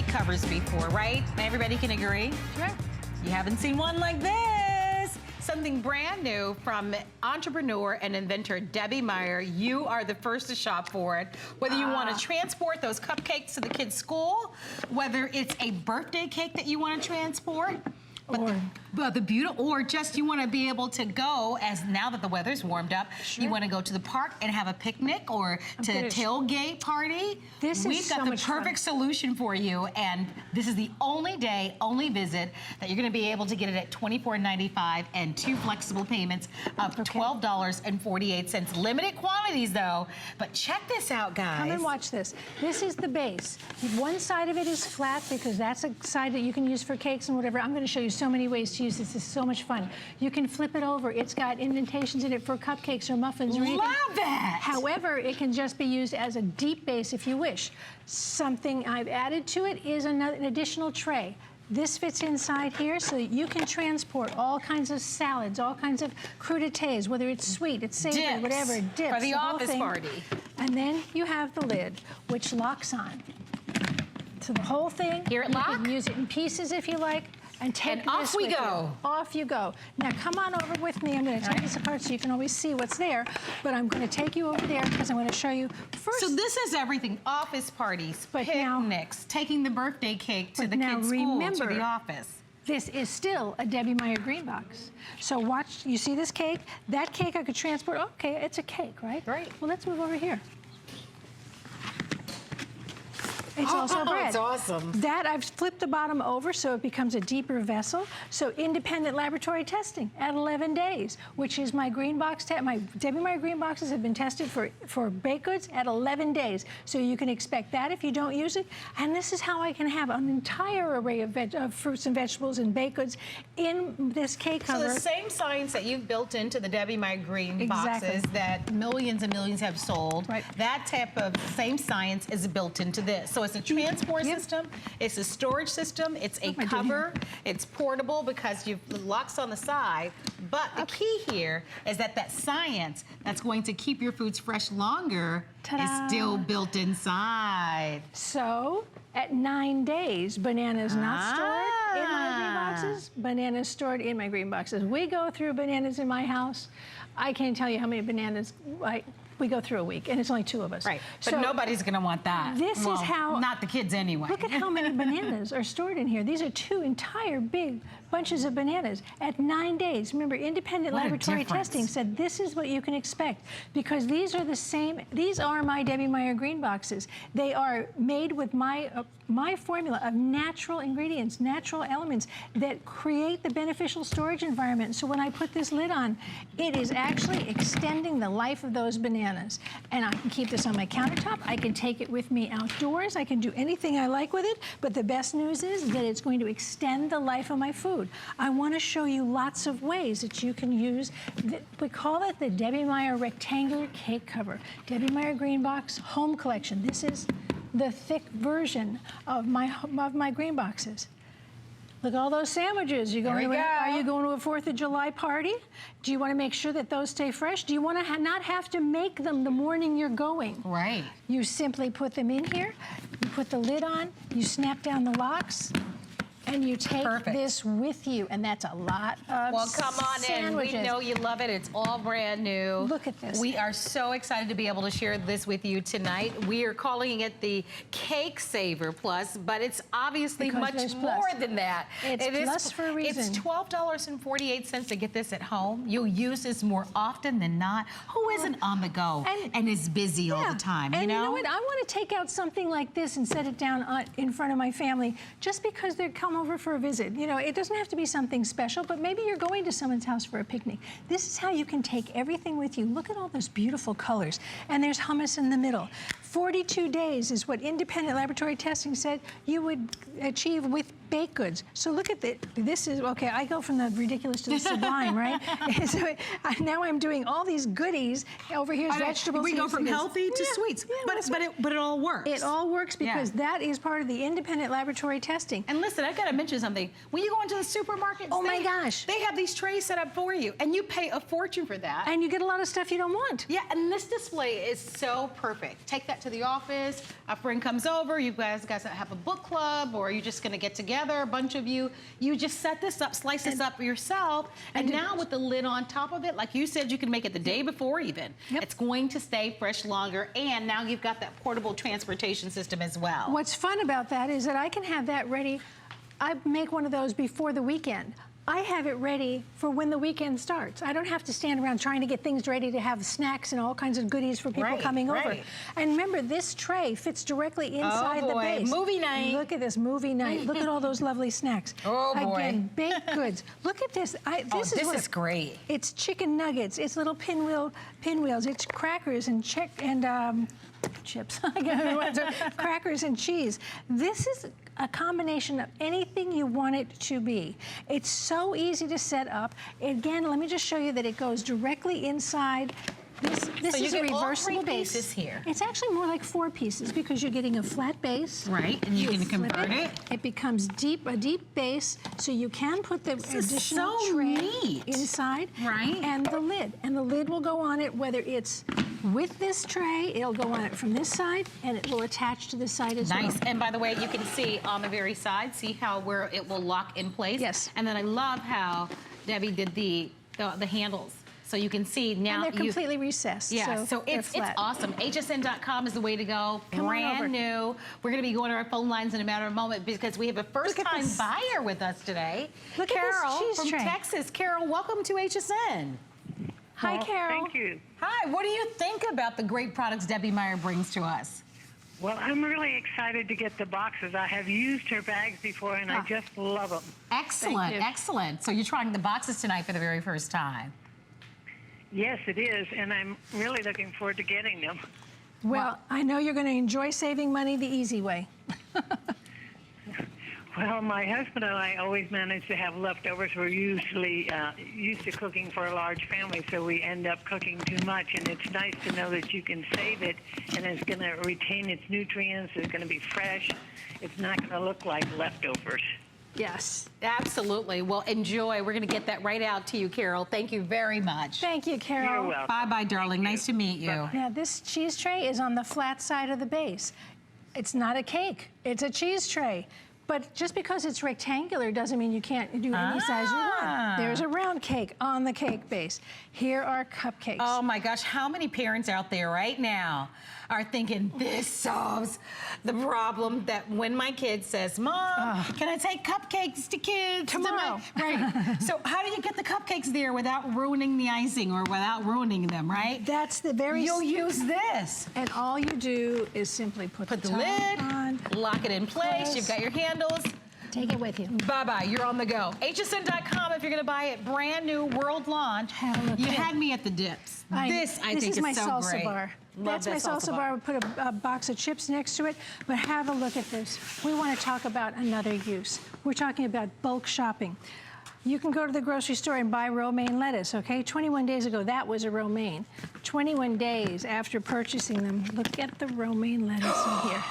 cake covers before, right? Everybody can agree? Sure. You haven't seen one like this. Something brand new from entrepreneur and inventor Debbie Meyer. You are the first to shop for it. Whether you want to transport those cupcakes to the kids' school, whether it's a birthday cake that you want to transport, or just you want to be able to go, as now that the weather's warmed up, you want to go to the park and have a picnic or to a tailgate party. We've got the perfect solution for you, and this is the only day, only visit that you're going to be able to get it at $24.95 and 2 flexible payments of $12.48. Limited quantities though, but check this out, guys. Come and watch this. This is the base. One side of it is flat because that's a side that you can use for cakes and whatever. I'm going to show you so many ways to use this. This is so much fun. You can flip it over. It's got indentations in it for cupcakes or muffins or anything. Love that! However, it can just be used as a deep base if you wish. Something I've added to it is an additional tray. This fits inside here so that you can transport all kinds of salads, all kinds of crudités, whether it's sweet, it's savory, whatever, dips. For the office party. And then you have the lid, which locks on. So the whole thing, you can use it in pieces if you like. And take this off we go. Off you go. Now come on over with me. I'm going to take this apart so you can always see what's there. But I'm going to take you over there because I'm going to show you first. So this is everything: office parties, picnics, taking the birthday cake to the kids' school, to the office. This is still a Debbie Meyer green box. So watch. You see this cake? That cake I could transport. Okay, it's a cake, right? Right. Well, let's move over here. It's also bread. It's awesome. That I've flipped the bottom over so it becomes a deeper vessel. So independent laboratory testing at 11 days, which is my green box test. My Debbie Meyer green boxes have been tested for baked goods at 11 days. So you can expect that if you don't use it. And this is how I can have an entire array of fruits and vegetables and baked goods in this cake cover. So the same science that you've built into the Debbie Meyer green boxes that millions and millions have sold, that type of same science is built into this. So it's a transport system, it's a storage system, it's a cover, it's portable because you've locks on the side, but the key here is that science that's going to keep your foods fresh longer is still built inside. So at 9 days, bananas not stored in my green boxes, bananas stored in my green boxes. We go through bananas in my house. I can't tell you how many bananas we go through a week, and it's only 2 of us. Right, but so nobody's gonna want that. This is how... Not the kids anyway. Look at how many bananas are stored in here. These are 2 entire big bunches of bananas at 9 days. Remember, independent laboratory testing said this is what you can expect because these are the same, these are my Debbie Meyer green boxes. They are made with my formula of natural ingredients, natural elements that create the beneficial storage environment. So when I put this lid on, it is actually extending the life of those bananas. And I can keep this on my countertop. I can take it with me outdoors. I can do anything I like with it. But the best news is that it's going to extend the life of my food. I want to show you lots of ways that you can use, we call it the Debbie Meyer rectangular cake cover. Debbie Meyer green box home collection. This is the thick version of my green boxes. Look at all those sandwiches. Are you going to a 4th of July party? Do you want to make sure that those stay fresh? Do you want to not have to make them the morning you're going? Right. You simply put them in here, you put the lid on, you snap down the locks, and you take this with you, and that's a lot of Well, come on sandwiches. in. We know you love it. It's all brand new. Look at this. We are so excited to be able to share this with you tonight. We are calling it the Cake Saver Plus, but it's obviously much more than that. It's plus for a reason. It's $12.48 to get this at home. You'll use this more often than not. Who isn't on the go and is busy all the time, you know what? I want to take out something like this and set it down in front of my family just because they're coming over for a visit. You know, it doesn't have to be something special, but maybe you're going to someone's house for a picnic. This is how you can take everything with you. Look at all those beautiful colors. And there's hummus in the middle. 42 days is what independent laboratory testing said you would achieve with baked goods. So look at this is, okay, I go from the ridiculous to the sublime, right? So now I'm doing all these goodies. Over here's vegetables. We go from healthy to sweets, but it all works. It all works because that is part of the independent laboratory testing. And listen, I've got got to mention something. When you go into the supermarkets, oh my gosh, they have these trays set up for you, and you pay a fortune for that. And you get a lot of stuff you don't want. Yeah, and this display is so perfect. Take that to the office. A friend comes over. You guys have a book club, or you're just going to get together, a bunch of you. You just set this up, slice this up for yourself, and now with the lid on top of it, like you said, you can make it the day before even. Yep. It's going to stay fresh longer, and now you've got that portable transportation system as well. What's fun about that is that I can have that ready. I make one of those before the weekend. I have it ready for when the weekend starts. I don't have to stand around trying to get things ready to have snacks and all kinds of goodies for people coming over. And remember, this tray fits directly inside the base. Movie night. Look at this, movie night. Look at all those lovely snacks. Oh boy. Again, baked goods. Look at this. This is great. It's chicken nuggets. It's little pinwheels. It's crackers and chips. Crackers and cheese. This is a combination of anything you want it to be. It's so easy to set up. Again, let me just show you that it goes directly inside. This so is a reversible base. Pieces here. It's actually more like 4 pieces because you're getting a flat base. Right, and you can convert it. It becomes a deep base, so you can put the additional tray inside. Right. And the lid. And the lid will go on it, whether it's with this tray, it'll go on it from this side, and it will attach to the side as well. Nice. And by the way, you can see on the very side, see how where it will lock in place? Yes. And then I love how Debbie did the handles. So you can see now. And they're completely recessed. Yeah, so it's awesome. HSN.com is the way to go. Brand new. We're going to be going to our phone lines in a matter of a moment because we have a first-time buyer with us today. Look Carol at this cheese from tray. Texas. Carol, welcome to HSN. Hi, Carol. Thank you. Hi, what do you think about the great products Debbie Meyer brings to us? Well, I'm really excited to get the boxes. I have used her bags before, and I just love them. Excellent, excellent. So you're trying the boxes tonight for the very first time. Yes, it is, and I'm really looking forward to getting them. Well, I know you're going to enjoy saving money the easy way. Well, my husband and I always manage to have leftovers. We're usually used to cooking for a large family, so we end up cooking too much, and it's nice to know that you can save it, and it's going to retain its nutrients. It's going to be fresh. It's not going to look like leftovers. Yes. Absolutely. Well, enjoy. We're going to get that right out to you, Carol. Thank you very much. Thank you, Carol. You're welcome. Bye-bye, darling. Nice to meet you. Now, this cheese tray is on the flat side of the base. It's not a cake. It's a cheese tray. But just because it's rectangular doesn't mean you can't do any size you want. There's a round cake on the cake base. Here are cupcakes. Oh my gosh, how many parents out there right now are thinking this solves the problem that when my kid says, Mom, can I take cupcakes to kids tomorrow? Right. So how do you get the cupcakes there without ruining the icing or without ruining them, right? That's the very... You'll use this. And all you do is simply put the lid on, lock it in place. You've got your handles. Take it with you. Bye-bye, you're on the go. HSN.com if you're gonna buy it. Brand new world launch. You had me at the dips. This I think is so great. This is my salsa bar. That's my salsa bar. We put a box of chips next to it, but have a look at this. We want to talk about another use. We're talking about bulk shopping. You can go to the grocery store and buy romaine lettuce, okay? 21 days ago, that was a romaine. 21 days after purchasing them, look at the romaine lettuce in here.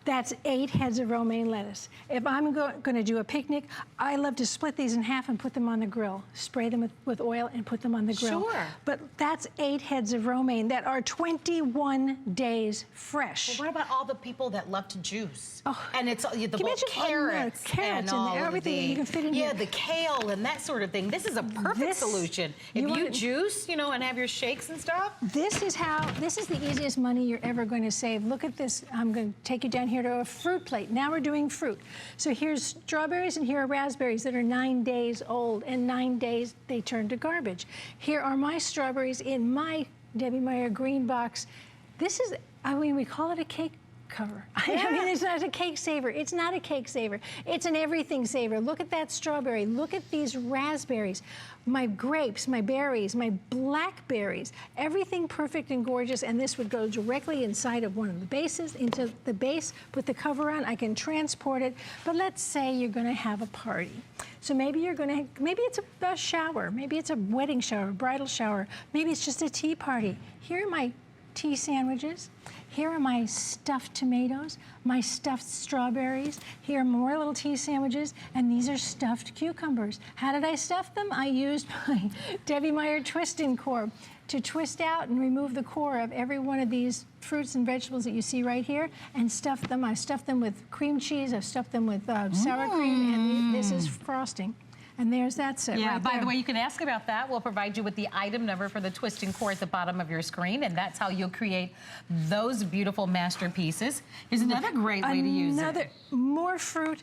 That's 8 heads of romaine lettuce. If I'm going to do a picnic, I love to split these in half and put them on the grill. Spray them with oil and put them on the grill. Sure. But that's 8 heads of romaine that are 21 days fresh. Well, what about all the people that love to juice? Oh, and it's the bulk carrots and all everything that you can fit in here. Yeah, the kale and that sort of thing. This is a perfect solution. If you juice, you know, and have your shakes and stuff. This is the easiest money you're ever going to save. Look at this. I'm going to take you down here to a fruit plate. Now we're doing fruit. So here's strawberries and here are raspberries that are 9 days old, and 9 days they turn to garbage. Here are my strawberries in my Debbie Meyer green box. This is, I mean, we call it a cake cover. Yeah. I mean, it's not a cake saver. It's not a cake saver. It's an everything saver. Look at that strawberry. Look at these raspberries. My grapes, my berries, my blackberries, everything perfect and gorgeous, and this would go directly inside of one of the bases, into the base, put the cover on, I can transport it, but let's say you're gonna have a party. So maybe maybe it's a shower, maybe it's a wedding shower, bridal shower, maybe it's just a tea party. Here are my tea sandwiches. Here are my stuffed tomatoes, my stuffed strawberries. Here are more little tea sandwiches, and these are stuffed cucumbers. How did I stuff them? I used my Debbie Meyer twisting core to twist out and remove the core of every one of these fruits and vegetables that you see right here and stuff them. I stuffed them with cream cheese, I've stuffed them with sour cream, and this is frosting. And there's that set right by there. the way, you can ask about that. We'll provide you with the item number for the twisting core at the bottom of your screen, and that's how you'll create those beautiful masterpieces. Here's another great way to use it. More fruit.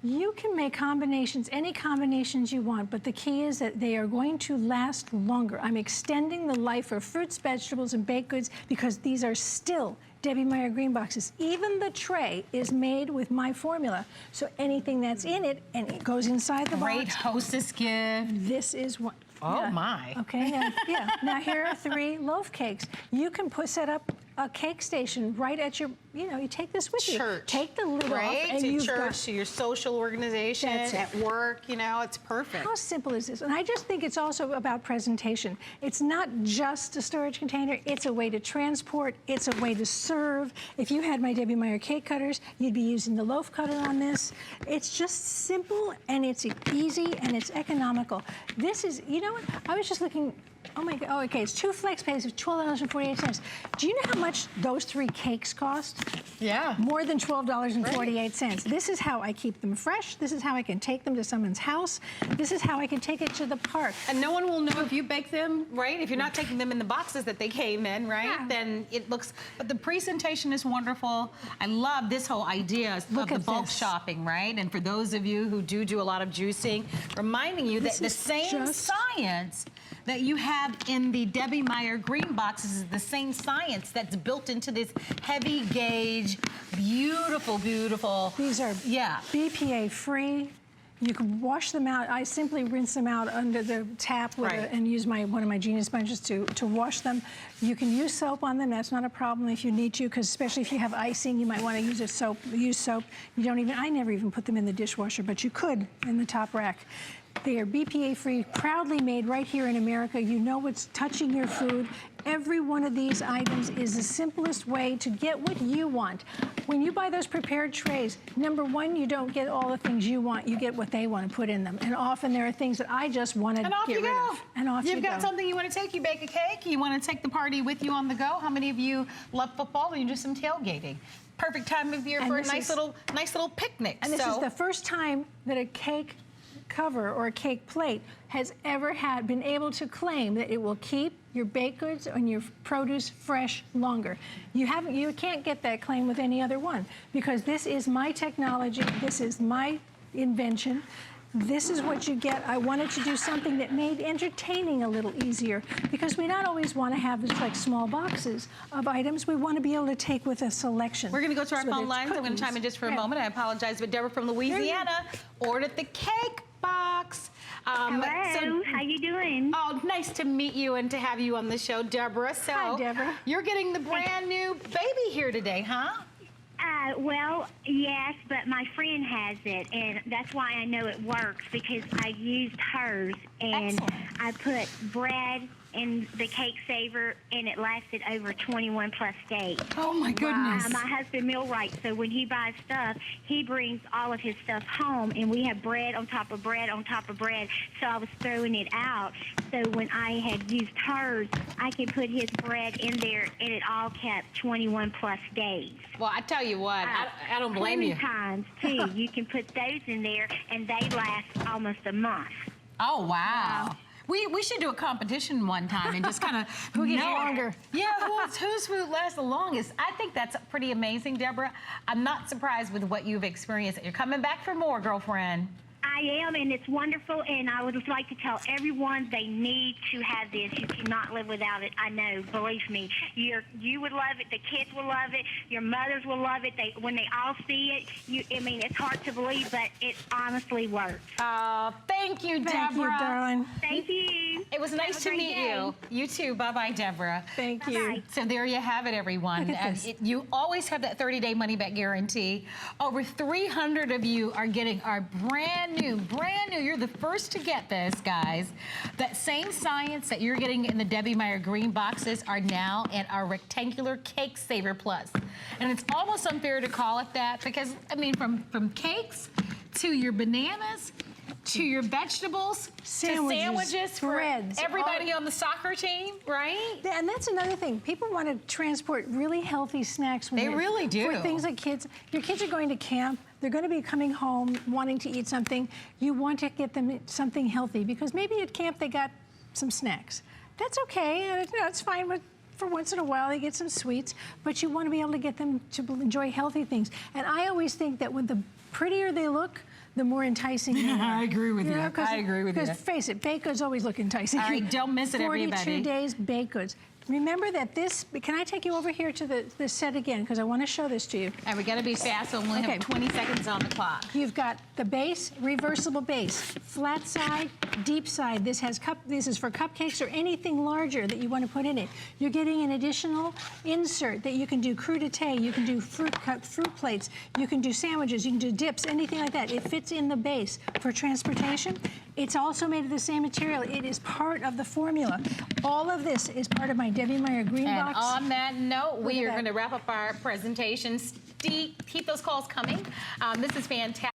You can make combinations, any combinations you want, but the key is that they are going to last longer. I'm extending the life of fruits, vegetables, and baked goods because these are still Debbie Meyer green boxes. Even the tray is made with my formula. So anything that's in it, and it goes inside the box. Great hostess gift. This is what. Oh, my. Okay, yeah. Now here are 3 loaf cakes. You can set up a cake station right at your, you take this with you. Take the lid off, and you've got to your social organization, at work, it's perfect. How simple is this? And I just think it's also about presentation. It's not just a storage container, it's a way to transport, it's a way to serve. If you had my Debbie Meyer cake cutters, you'd be using the loaf cutter on this. It's just simple, and it's easy, and it's economical. This is, you know what? I was just looking. Oh my God, okay, it's 2 flex pays of $12.48. Do you know how much those 3 cakes cost? Yeah. More than $12.48. This is how I keep them fresh. This is how I can take them to someone's house. This is how I can take it to the park. And no one will know if you bake them, right? If you're not taking them in the boxes that they came in, right? Yeah. Then it looks, but the presentation is wonderful. I love this whole idea of the bulk shopping, right? And for those of you who do a lot of juicing, reminding you that the same science that you have in the Debbie Meyer green boxes is the same science that's built into this heavy gauge, beautiful, beautiful. These are BPA free. You can wash them out. I simply rinse them out under the tap with and use one of my Genius sponges to wash them. You can use soap on them. That's not a problem if you need to, because especially if you have icing, you might want to use soap. Use soap. You don't even. I never even put them in the dishwasher, but you could in the top rack. They are BPA-free, proudly made right here in America. You know what's touching your food. Every one of these items is the simplest way to get what you want. When you buy those prepared trays, number one, you don't get all the things you want. You get what they want to put in them. And often there are things that I just want to get rid of. And off you go. You've got something you want to take. You bake a cake. You want to take the party with you on the go. How many of you love football and you do some tailgating? Perfect time of year for a nice little picnic. And this is the first time that a cake cover or a cake plate has ever been able to claim that it will keep your baked goods and your produce fresh longer. You can't get that claim with any other one, because this is my technology, this is my invention. This is what you get. I wanted to do something that made entertaining a little easier, because we not always want to have just like small boxes of items. We want to be able to take with a selection. We're going to go to our phone lines. I'm going to chime in just for a moment. I apologize, but Deborah from Louisiana ordered the cake box. Hello, how you doing? Oh, nice to meet you and to have you on the show, Deborah. So, hi, Deborah. You're getting the brand new baby here today, huh? Well, yes, but my friend has it, and that's why I know it works, because I used hers, and I put bread in the cake saver, and it lasted over 21 plus days. Oh my goodness. My husband millwrights, so when he buys stuff, he brings all of his stuff home, and we have bread on top of bread on top of bread, so I was throwing it out. So when I had used hers, I could put his bread in there, and it all kept 21 plus days. Well, I tell you what, I don't blame you. Times, too. You can put those in there, and they last almost a month. Oh, wow. We should do a competition one time and just kind of who gets longer. Yeah, whose food lasts the longest. I think that's pretty amazing, Deborah. I'm not surprised with what you've experienced. You're coming back for more, girlfriend. I am, and it's wonderful, and I would like to tell everyone they need to have this. You cannot live without it. I know, believe me. You would love it. The kids will love it. Your mothers will love it. When they all see it, I mean, it's hard to believe, but it honestly works. Thank you, Deborah. Thank you, darling. Thank you. It was nice a to great meet day. you. You too. Bye-bye, Deborah. Thank you. Bye-bye. So there you have it, everyone. Look at this. You always have that 30-day money-back guarantee. Over 300 of you are getting our brand new. You're the first to get this, guys. That same science that you're getting in the Debbie Meyer Green boxes are now in our rectangular Cake Saver Plus. And it's almost unfair to call it that because, I mean, from cakes to your bananas, to your vegetables, sandwiches for breads, everybody on the soccer team, right? And that's another thing. People want to transport really healthy snacks. When They really do. For things like kids. Your kids are going to camp. They're going to be coming home wanting to eat something. You want to get them something healthy because maybe at camp they got some snacks. That's okay. It's fine for once in a while they get some sweets, but you want to be able to get them to enjoy healthy things. And I always think that when the prettier they look, the more enticing they are. I agree with you. I agree with you. Because face it, baked goods always look enticing. All right, don't miss it, 42 everybody. days baked goods. Remember that can I take you over here to the set again? Because I want to show this to you. And we got to be fast, so we only Okay. have 20 seconds on the clock. You've got the base, reversible base, flat side, deep side. This is for cupcakes or anything larger that you want to put in it. You're getting an additional insert that you can do crudité, you can do fruit plates, you can do sandwiches, you can do dips, anything like that. It fits in the base for transportation. It's also made of the same material. It is part of the formula. All of this is part of my Debbie Meyer Green And box. on that note, we at are that. going to wrap up our presentation. Keep those calls coming. This is fantastic.